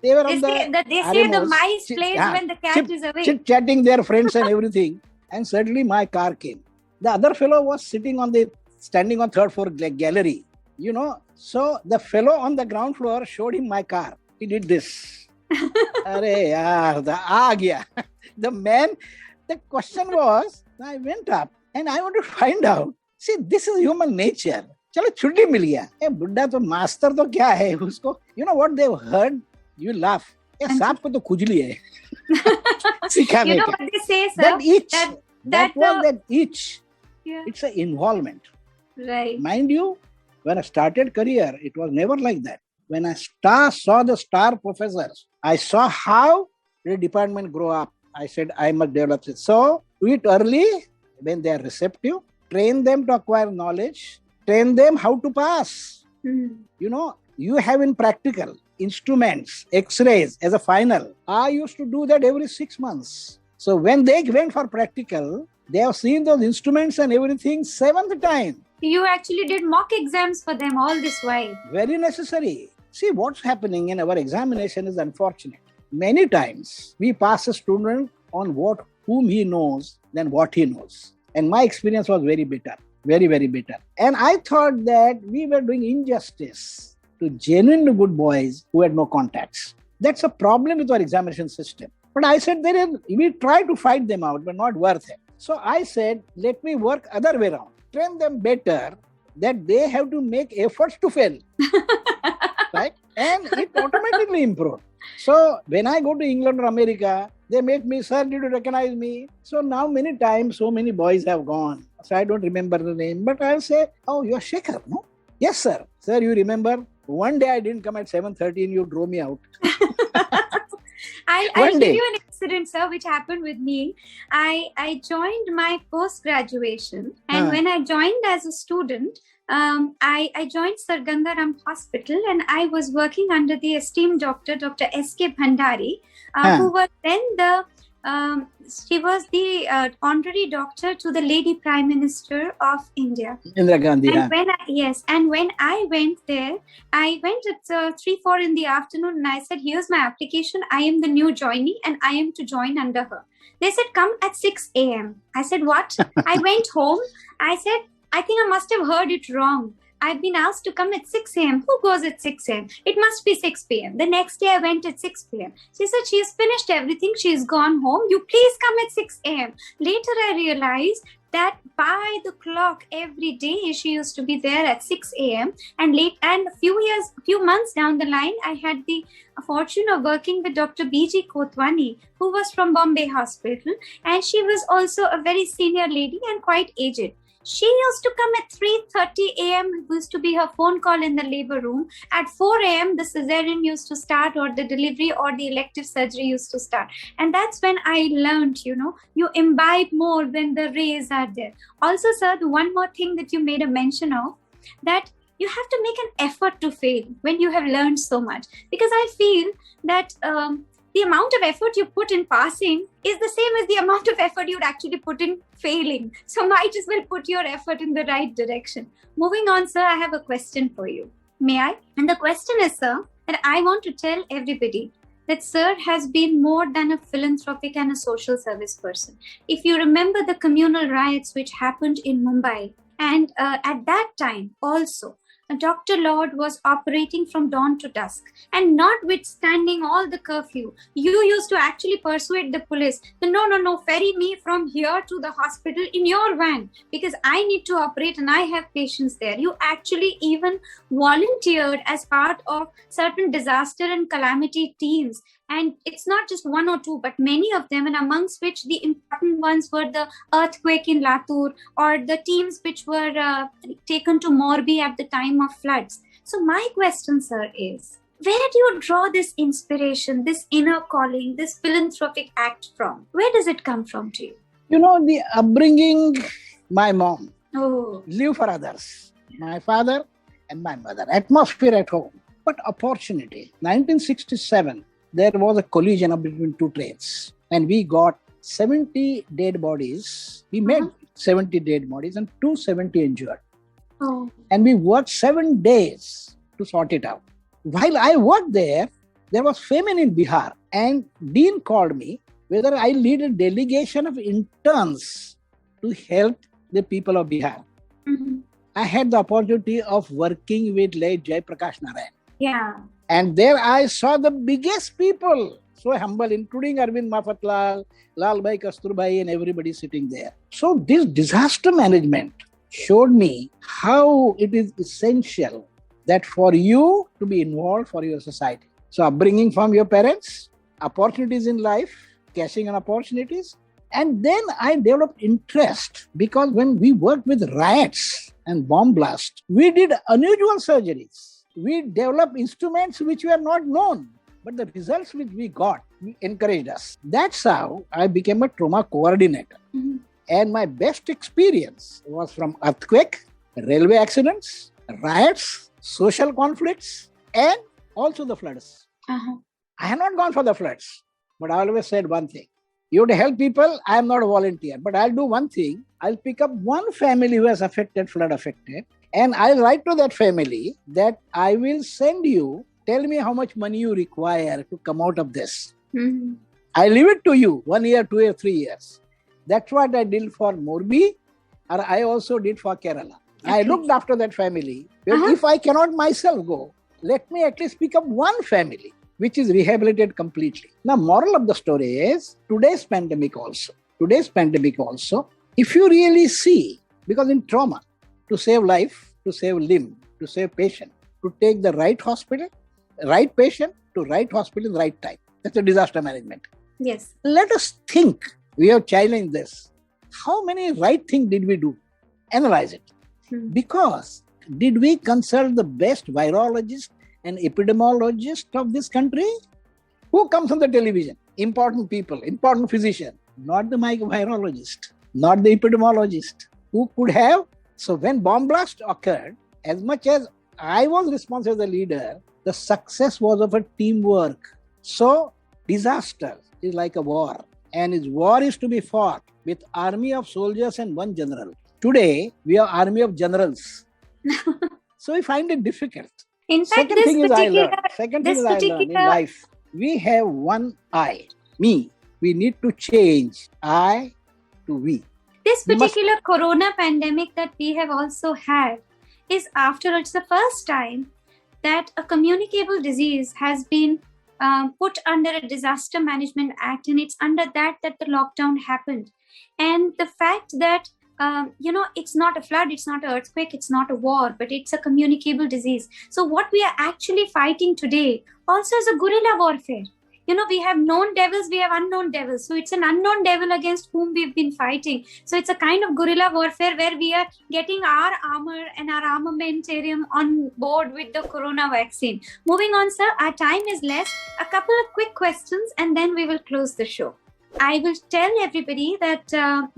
They were on they say the mice plays when the cat is away, chit-chatting their friends and everything, and suddenly my car came. The other fellow was standing on third floor gallery, you know. So the fellow on the ground floor showed him my car. He did this. Arey yaar, the man, the question was, I went up and I want to find out. See, this is human nature. Chalo chutti mil gaya. Buddha to master to kya hai usko? You know what they've heard? You laugh. Saap ko to khujli hai. You know what they say, sir? That itch. Yeah. It's an involvement. Right. Mind you, when I started career, it was never like that. When I saw the star professors, I saw how the department grow up. I said, I must develop it. So, do it early when they are receptive. Train them to acquire knowledge. Train them how to pass. You know, you have in practical instruments, x-rays as a final. I used to do that every 6 months. So, when they went for practical, they have seen those instruments and everything 7th time. You actually did mock exams for them all this while. Very necessary. See, what's happening in our examination is unfortunate. Many times, we pass a student on whom he knows than what he knows. And my experience was very bitter, very, very bitter. And I thought that we were doing injustice to genuinely good boys who had no contacts. That's a problem with our examination system. But I said, we try to fight them out, but not worth it. So I said, let me work other way around. Train them better that they have to make efforts to fail. Right? And it automatically improved. So when I go to England or America, they make me, sir, did you recognize me? So now many times, so many boys have gone. So I don't remember the name, but I'll say, oh, you're Shekhar, no? Yes, sir. Sir, you remember? One day I didn't come at 7:30 and you drove me out. I'll give you an incident, sir, which happened with me. I joined my post-graduation, and when I joined as a student, I joined Sir Gangaram Hospital, and I was working under the esteemed Dr. S.K. Bhandari, who was then she was the honorary doctor to the Lady Prime Minister of India. Indira Gandhi. And when I went there, I went at 3-4 in the afternoon, and I said, here's my application. I am the new joinee, and I am to join under her. They said, come at 6 a.m. I said, what? I went home. I said, I think I must have heard it wrong. I've been asked to come at 6 a.m. Who goes at 6 a.m.? It must be 6 p.m. The next day I went at 6 p.m. She said, she has finished everything. She's gone home. You please come at 6 a.m. Later I realized that by the clock every day she used to be there at 6 a.m. And a few months down the line, I had the fortune of working with Dr. B.G. Kotwani, who was from Bombay Hospital. And she was also a very senior lady and quite aged. She used to come at 3:30 a.m. It used to be her phone call in the labor room. At 4 a.m. the cesarean used to start, or the delivery or the elective surgery used to start. And that's when I learned, you imbibe more when the rays are there. Also, sir, the one more thing that you made a mention of, that you have to make an effort to fail when you have learned so much. Because I feel that the amount of effort you put in passing is the same as the amount of effort you'd actually put in failing. So might as well put your effort in the right direction. Moving on, sir, I have a question for you. May I? And the question is, sir, that I want to tell everybody that sir has been more than a philanthropic and a social service person. If you remember the communal riots which happened in Mumbai, and at that time also, Dr. Laud was operating from dawn to dusk, and notwithstanding all the curfew, you used to actually persuade the police, no, ferry me from here to the hospital in your van because I need to operate and I have patients there. You actually even volunteered as part of certain disaster and calamity teams. And it's not just one or two, but many of them, and amongst which the important ones were the earthquake in Latur, or the teams which were taken to Morbi at the time of floods. So my question, sir, is, where do you draw this inspiration, this inner calling, this philanthropic act from? Where does it come from to you? The upbringing, my mom, live for others, my father and my mother, atmosphere at home. But opportunity, 1967, there was a collision between two trains, and we got 70 dead bodies. We made 70 dead bodies and 270 injured. And we worked 7 days to sort it out. While I worked there was famine in Bihar, and Dean called me whether I lead a delegation of interns to help the people of Bihar. I had the opportunity of working with late Jai Prakash Narayan. Yeah. And there I saw the biggest people, so humble, including Arvind Mafatlal, Lalbhai Kasturbhai, and everybody sitting there. So this disaster management showed me how it is essential that for you to be involved for your society. So upbringing from your parents, opportunities in life, cashing on opportunities. And then I developed interest because when we worked with riots and bomb blasts, we did unusual surgeries. We developed instruments which were not known, but the results which we got encouraged us. That's how I became a trauma coordinator. And my best experience was from earthquake, railway accidents, riots, social conflicts, and also the floods. I have not gone for the floods, but I always said one thing. You have to help people, I am not a volunteer, but I'll do one thing. I'll pick up one family who has flood affected, and I'll write to that family that I will send you, tell me how much money you require to come out of this. I leave it to you, 1 year, 2 years, 3 years. That's what I did for Morbi, or I also did for Kerala. I looked after that family. If I cannot myself go, let me at least pick up one family which is rehabilitated completely. Now, moral of the story is today's pandemic also, if you really see, because in trauma, to save life, to save limb, to save patient, to take the right hospital, Right patient to right hospital, right time. That's a disaster management. Yes. Let us think. We have challenged this. How many right things did we do? Analyze it. Because did we consult the best virologist and epidemiologist of this country? Who comes on the television? Important people, important physician, not the virologist, not the epidemiologist. Who could have? So when bomb blast occurred, as much as I was responsible as a leader, the success was of a teamwork. So disaster is like a war, and its war is to be fought with army of soldiers and one general. Today, we have army of generals. So we find it difficult. In fact, Second thing is I learned in life. We have one I, me. We need to change I to we. This particular corona pandemic that we have also had is after it's the first time that a communicable disease has been put under a disaster management act, and it's under that the lockdown happened. And the fact that it's not a flood, it's not an earthquake, it's not a war, but it's a communicable disease. So what we are actually fighting today also is a guerrilla warfare. We have known devils, we have unknown devils. So it's an unknown devil against whom we've been fighting. So it's a kind of guerrilla warfare where we are getting our armor and our armamentarium on board with the corona vaccine. Moving on, sir, our time is less. A couple of quick questions and then we will close the show. I will tell everybody that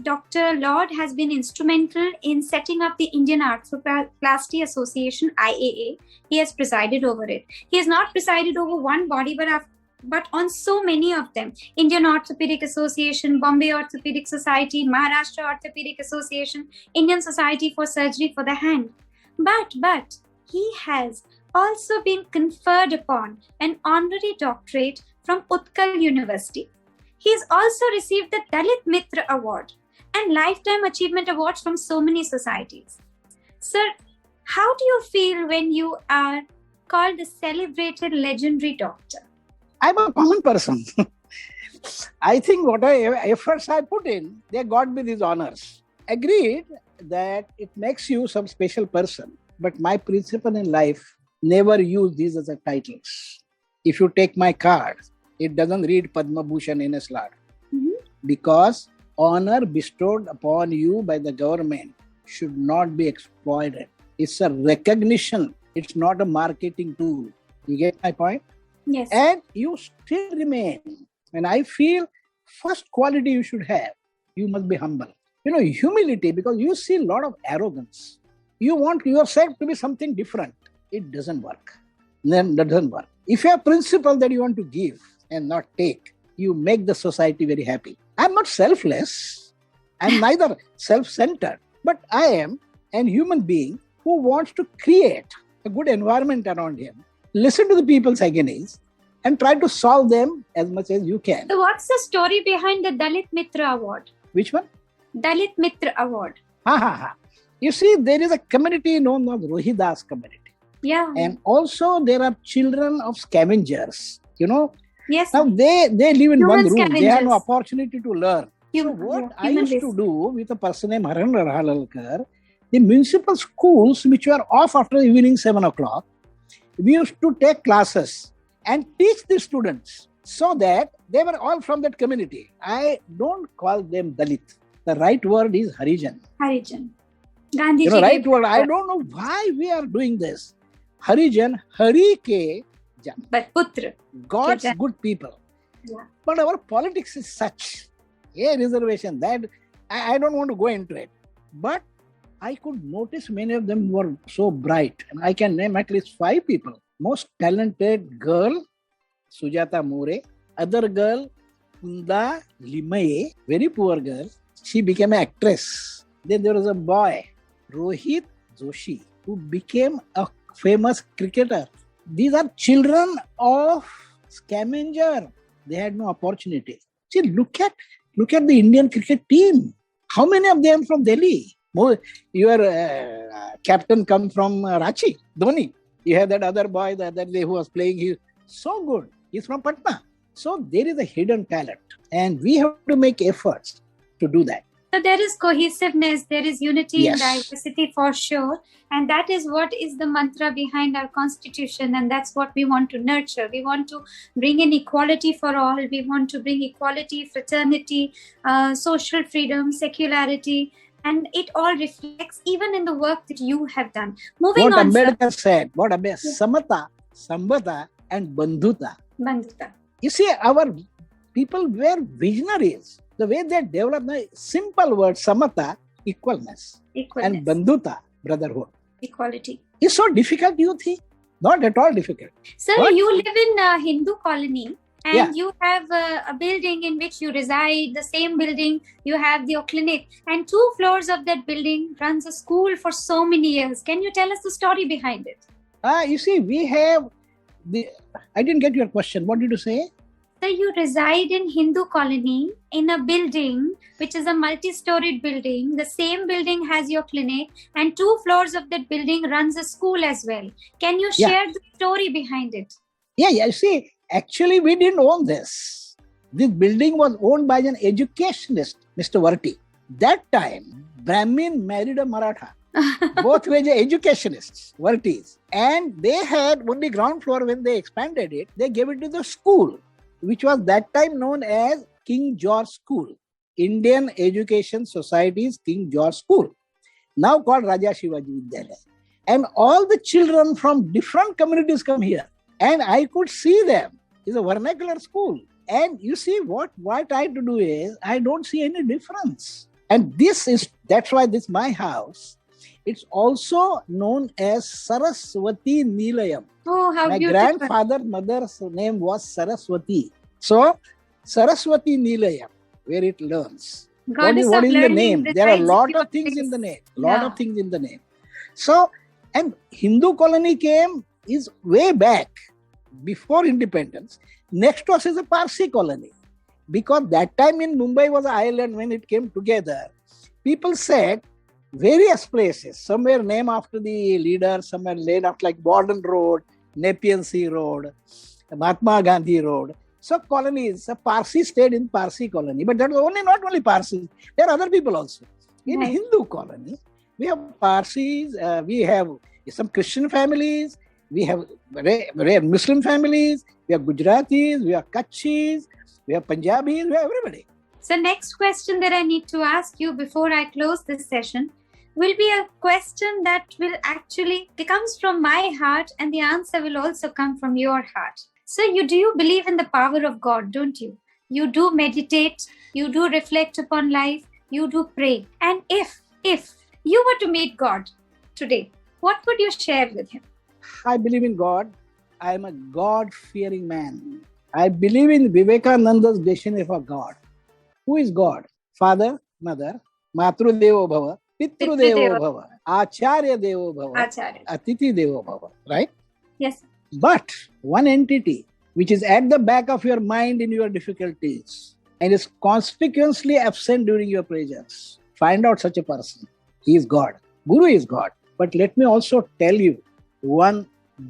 Dr. Laud has been instrumental in setting up the Indian Arthroplasty Association, IAA. He has presided over it. He has not presided over one body, but on so many of them. Indian Orthopedic Association, Bombay Orthopedic Society, Maharashtra Orthopedic Association, Indian Society for Surgery for the Hand. But he has also been conferred upon an honorary doctorate from Utkal University. He has also received the Dalit Mitra Award and Lifetime Achievement Awards from so many societies. Sir, how do you feel when you are called the celebrated legendary doctor? I'm a common person. I think whatever efforts I put in, they got me these honors. Agreed that it makes you some special person. But my principle in life, never use these as a titles. If you take my card, it doesn't read Padma Bhushan in a slot. Because honor bestowed upon you by the government should not be exploited. It's a recognition. It's not a marketing tool. You get my point? Yes. And you still remain. And I feel first quality you should have, you must be humble. Humility, because you see a lot of arrogance. You want yourself to be something different. It doesn't work. Then that doesn't work. If you have principle that you want to give and not take, you make the society very happy. I'm not selfless. I'm neither self-centered. But I am a human being who wants to create a good environment around him. Listen to the people's agonies and try to solve them as much as you can. So what's the story behind the Dalit Mitra Award? Which one? Dalit Mitra Award. You see, there is a community known as Rohidas community. Yeah. And also there are children of scavengers. Yes. Now they live in one room. Scavengers. They have no opportunity to learn. I used to do with a person named Harendra Halalkar, the municipal schools which were off after evening 7 o'clock, we used to take classes and teach the students so that they were all from that community. I don't call them Dalit. The right word is Harijan. Harijan. Gandhiji. Right word. I don't know why we are doing this. Harijan, Hari ke Jan. But Putra. God's good people. Yeah. But our politics is such a reservation that I don't want to go into it. But I could notice many of them were so bright. And I can name at least 5 people. Most talented girl, Sujata More. Other girl, Kunda Limaye, very poor girl. She became an actress. Then there was a boy, Rohit Joshi, who became a famous cricketer. These are children of scavenger. They had no opportunity. See, look at the Indian cricket team. How many of them from Delhi? Your captain comes from Ranchi, Dhoni. You have that other boy the other day who was playing. He's so good. He's from Patna. So there is a hidden talent. And we have to make efforts to do that. So there is cohesiveness, there is unity in Yes. diversity for sure. And that is what is the mantra behind our constitution. And that's what we want to nurture. We want to bring in equality for all. We want to bring equality, fraternity, social freedom, secularity. And it all reflects even in the work that you have done. Moving what on, Ambedkar said, what Ambedkar, samata, sambhata and bandhuta. Bandhuta. You see, our people were visionaries. The way they developed the simple word samata, equalness, and bandhuta, brotherhood. Equality. Is so difficult, you think? Not at all difficult. Sir, What? you live in a Hindu colony and Yeah. you have a building in which you reside, the same building, you have your clinic, and 2 floors of that building runs a school for so many years. Can you tell us the story behind it? You see, we have I didn't get your question. What did you say? So you reside in Hindu colony in a building which is a multi-storied building. The same building has your clinic and 2 floors of that building runs a school as well. Can you share the story behind it? Yeah. See, actually, we didn't own this. This building was owned by an educationist, Mr. Varti. That time, Brahmin married a Maratha. Both were educationists, Vartis. And they had only ground floor. When they expanded it, they gave it to the school, which was that time known as King George School, Indian Education Society's King George School, now called Raja Shivaji Vidyalaya. And all the children from different communities come here. And I could see them. It's a vernacular school. And you see, what I try to do is, I don't see any difference. And that's why this my house. It's also known as Saraswati Nilayam. Oh, how My beautiful. mother's name was Saraswati. So, Saraswati Nilayam, where it learns. What is the name? There are a lot of things in the name. So, and Hindu colony is way back, before independence. Next to us is a Parsi colony. Because that time in Mumbai was an island when it came together. People said, various places, somewhere named after the leader, somewhere named after like Borden Road, Nepean Sea Road, Mahatma Gandhi Road. So colonies, Parsi stayed in Parsi colony. But that was not only Parsis, there are other people also. In Hindu colony, we have Parsis, we have some Christian families, we have rare Muslim families, we have Gujaratis, we have Kachis, we have Punjabis, we have everybody. So next question that I need to ask you before I close this session will be a question that will actually comes from my heart and the answer will also come from your heart. So do you believe in the power of God, don't you? You do meditate, you do reflect upon life, you do pray. And if you were to meet God today, what would you share with him? I believe in God. I am a God-fearing man. I believe in Vivekananda's definition of God. Who is God? Father, Mother, Matru Devo Bhava, Pitru Devo Bhava, Acharya Devo Bhava, Atithi Devo Bhava, right? Yes. But one entity which is at the back of your mind in your difficulties and is conspicuously absent during your pleasures. Find out such a person. He is God. Guru is God. But let me also tell you one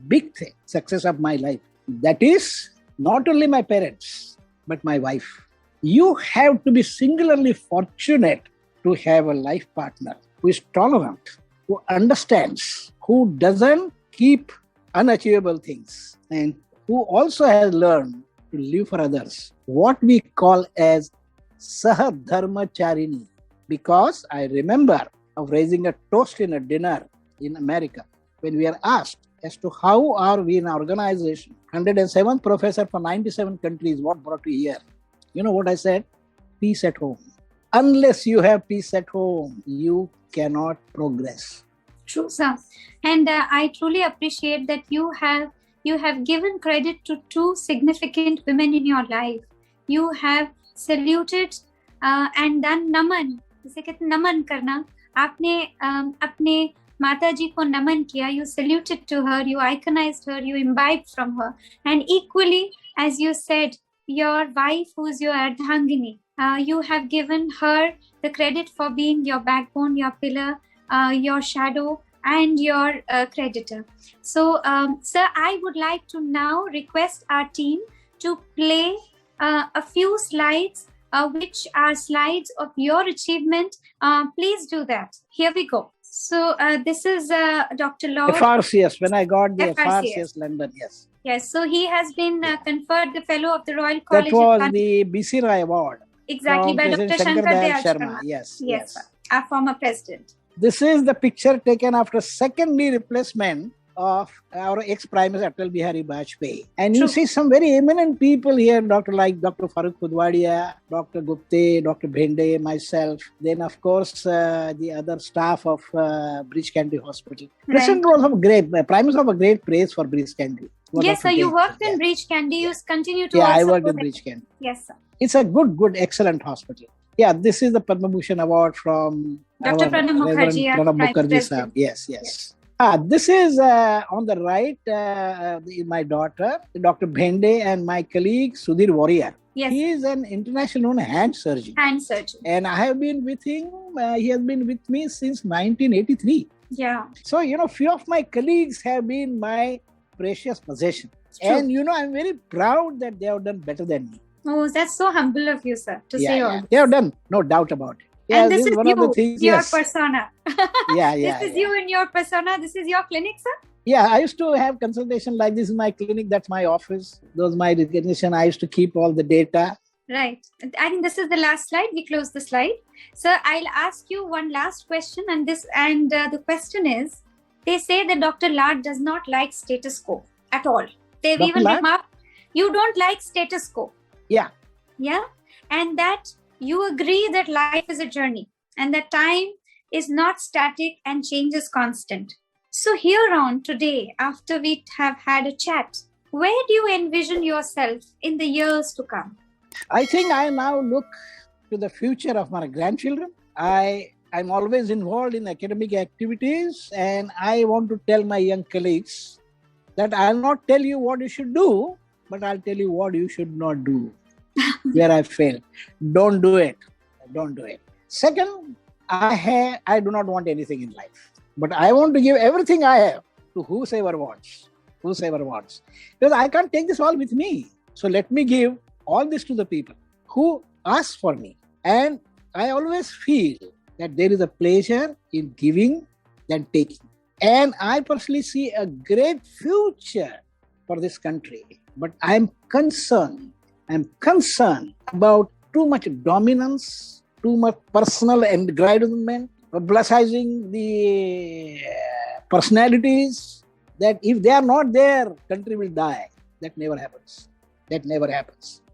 big thing, success of my life. That is not only my parents, but my wife. You have to be singularly fortunate to have a life partner who is tolerant, who understands, who doesn't keep unachievable things, and who also has learned to live for others. What we call as Sahadharmacharini. Because I remember of raising a toast in a dinner in America when we are asked as to how are we in our organization, 107 professor from 97 countries, what brought you here? You know what I said? Peace at home. Unless you have peace at home, you cannot progress. True, sir. And I truly appreciate that you have given credit to 2 significant women in your life. You have saluted and done naman. जिसे कहते हैं नमन करना. आपने अपने माता जी को नमन किया. You saluted to her, you iconized her, you imbibed from her. And equally, as you said, your wife who's your Ardhangini, you have given her the credit for being your backbone, your pillar, your shadow, and your creditor. So, sir, I would like to now request our team to play a few slides which are slides of your achievement, please do that. Here we go. So this is Dr. Laud. FRCS, when I got the FRCS London, yes. Yes, so he has been conferred the Fellow of the Royal College. That was the BC Rai Award. Exactly, by Dr. Shankar Dayal Sharma. Yes. Our former president. This is the picture taken after second knee replacement of our ex-Prime Minister Atal Bihari Vajpayee. And you see some very eminent people here, Dr. Farooq Khudwadia, Dr. Gupte, Dr. Bhende, myself. Then, of course, the other staff of Breach Candy Hospital. President was of Prime Minister of a great praise for Breach Candy. Yes, sir. You worked in Breach Candy. You continue to also I worked in Breach Candy. Yes, sir. It's a good, excellent hospital. Yeah, this is the Padma Bhushan Award from Dr. Pranab Mukherjee. Sir. Yes. This is on the right, my daughter, Dr. Bhende, and my colleague, Sudhir Warrior. Yes. He is an international known hand surgeon. And I have been with him, he has been with me since 1983. Yeah. So, few of my colleagues have been my precious possession. And, I'm very proud that they have done better than me. Oh, that's so humble of you, sir, to say all. They have done, no doubt about it. Yeah, and this is one you, of the things, your persona. This is you in your persona. This is your clinic, sir? Yeah, I used to have consultation like this is my clinic, that's my office. Those my recognition. I used to keep all the data. Right. I think this is the last slide. We close the slide. Sir, I'll ask you one last question. And the question is, they say that Dr. Laud does not like status quo at all. They've even remarked, you don't like status quo. Yeah. Yeah. And that you agree that life is a journey and that time is not static and change is constant. So here on today, after we have had a chat, where do you envision yourself in the years to come? I think I now look to the future of my grandchildren. I'm always involved in academic activities, and I want to tell my young colleagues that I'll not tell you what you should do, but I'll tell you what you should not do. Where I failed. Don't do it. Second, I do not want anything in life. But I want to give everything I have to whosoever wants. Because I can't take this all with me. So let me give all this to the people who ask for me. And I always feel that there is a pleasure in giving than taking. And I personally see a great future for this country. But I'm concerned about too much dominance, too much personal aggrandizement, publicizing the personalities, that if they are not there, country will die. That never happens.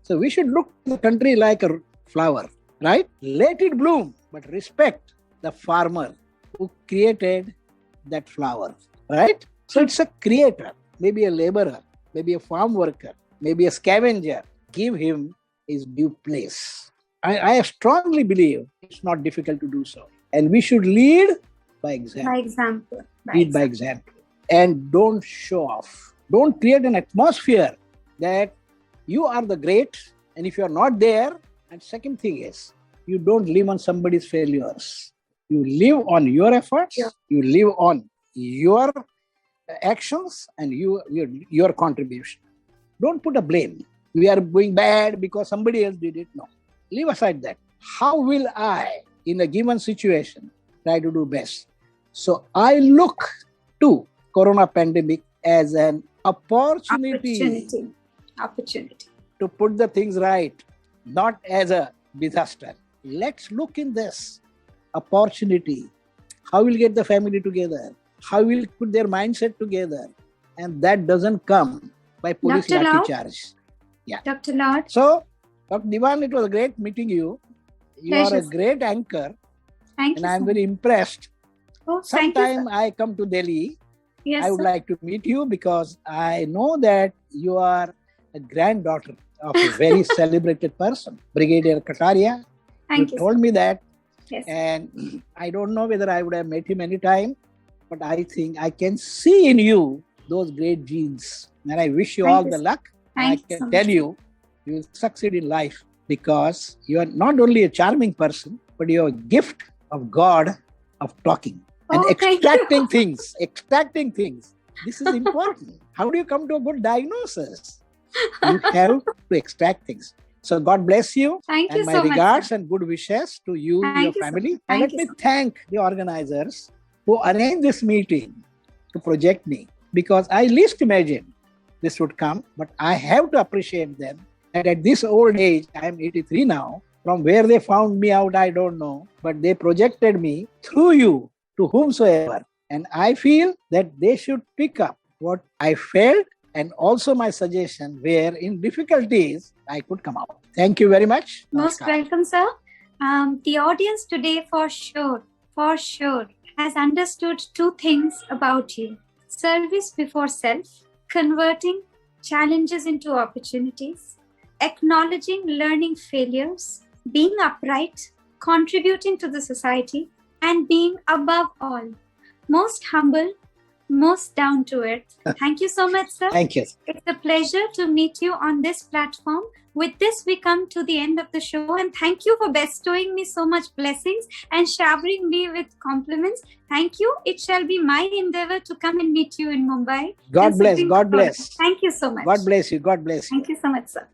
So we should look at the country like a flower, right? Let it bloom, but respect the farmer who created that flower, right? So it's a creator, maybe a laborer, maybe a farm worker, maybe a scavenger. Give him his due place. I strongly believe it's not difficult to do so. And we should lead by example. Lead by example. And don't show off. Don't create an atmosphere that you are the great. And if you are not there, and second thing is, you don't live on somebody's failures. You live on your efforts. Yeah. You live on your actions and your contribution. Don't put a blame. We are going bad because somebody else did it. No. Leave aside that. How will I, in a given situation, try to do best? So I look to Corona pandemic as an opportunity to put the things right, not as a disaster. Let's look in this opportunity. How we'll get the family together? How we'll put their mindset together? And that doesn't come by police lathi charge. Yeah. Dr. Laud. So, Dr. Dewan, it was great meeting you. You are a great anchor. Thank you. And I'm very impressed. Oh, sometime I come to Delhi. Yes, I would like to meet you because I know that you are a granddaughter of a very celebrated person, Brigadier Kataria. You told me that. Yes. And I don't know whether I would have met him anytime, but I think I can see in you those great genes. And I wish you all the luck. I can tell you, you will succeed in life because you are not only a charming person, but you have a gift of God of talking and extracting things. This is important. How do you come to a good diagnosis? You have to extract things. So God bless you. Thank you and my so much, regards sir. and good wishes to you, Thank your you, sir. family. Thank And let you, me sir. thank the organizers who arranged this meeting to project me, because I least imagined this would come. But I have to appreciate them. And at this old age, I am 83 now. From where they found me out, I don't know. But they projected me through you to whomsoever. And I feel that they should pick up what I felt and also my suggestion where in difficulties I could come out. Thank you very much. Most Namaskar. welcome, sir. The audience today for sure, has understood two things about you. Service before self, converting challenges into opportunities, acknowledging learning failures, being upright, contributing to the society, and being above all, most humble, most down to earth. Thank you so much, sir. Thank you. It's a pleasure to meet you on this platform. With this, we come to the end of the show, and thank you for bestowing me so much blessings and showering me with compliments. Thank you. It shall be my endeavor to come and meet you in Mumbai. God bless. God bless. Thank you so much. God bless you. God bless you. Thank you so much, sir.